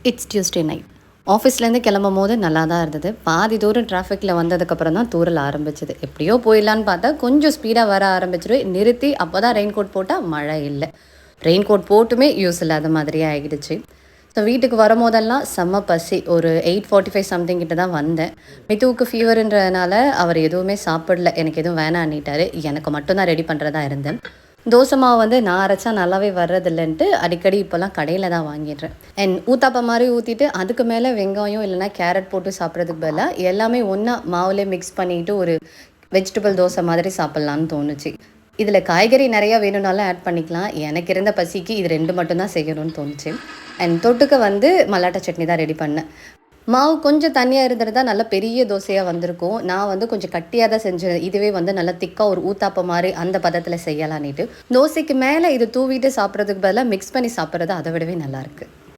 It's Tuesday night. ஆஃபீஸ்லேருந்து கிளம்பும்போது நல்லா தான் இருந்தது. பாதி தூரம் டிராஃபிக்கில் வந்ததுக்கப்புறம் தான் தூறல் ஆரம்பிச்சது. எப்படியோ போயிடலான்னு பார்த்தா கொஞ்சம் ஸ்பீடாக வர ஆரம்பிச்சிடும். நிறுத்தி அப்போ தான் ரெயின் கோட் போட்டால் மழை இல்லை. ரெயின் கோட் போட்டுமே யூஸ் இல்லாத மாதிரியே ஆகிடுச்சு. ஸோ வீட்டுக்கு வரும்போதெல்லாம் செம்ம பசி. ஒரு 8:45 சம்திங் கிட்ட தான் வந்தேன். மித்துவுக்கு ஃபீவருன்றதுனால அவர் எதுவுமே சாப்பிடல. எனக்கு எதுவும் வேணான்னிட்டாரு. எனக்கு மட்டும்தான் ரெடி பண்ணுறதா இருந்தேன். தோசை மாவு வந்து நான் அரைச்சா நல்லாவே வர்றதில்லைன்ட்டு அடிக்கடி இப்போல்லாம் கடையில் தான் வாங்கிடுறேன். அண்ட் ஊத்தாப்பம் மாதிரி ஊற்றிட்டு அதுக்கு மேலே வெங்காயம் இல்லைனா கேரட் போட்டு சாப்பிட்றதுக்கு பதிலாக எல்லாமே ஒன்றா மாவுலேயே மிக்ஸ் பண்ணிவிட்டு ஒரு வெஜிடபிள் தோசை மாதிரி சாப்பிட்லான்னு தோணுச்சு. இதில் காய்கறி நிறையா வேணும்னாலும் ஆட் பண்ணிக்கலாம். எனக்கு இருந்த பசிக்கு இது 2 மட்டும்தான் செய்யணும்னு தோணுச்சு. அண்ட் தொட்டுக்க வந்து மல்லாட்டை சட்னி தான் ரெடி பண்ணேன். மாவு கொஞ்சம் தண்ணியாக இருந்திருந்தா நல்ல பெரிய தோசையாக வந்திருக்கும். நான் வந்து கொஞ்சம் கட்டியாக தான் செஞ்சேன். இதுவே வந்து நல்லா திக்காக ஒரு ஊத்தாப்பம் மாதிரி அந்த பதத்தில் செய்யலான்னுட்டு தோசைக்கு மேலே இது தூவிட்டு சாப்பிட்றதுக்கு பதிலாக மிக்ஸ் பண்ணி சாப்பிட்றது அதை விடவே நல்லாயிருக்கு.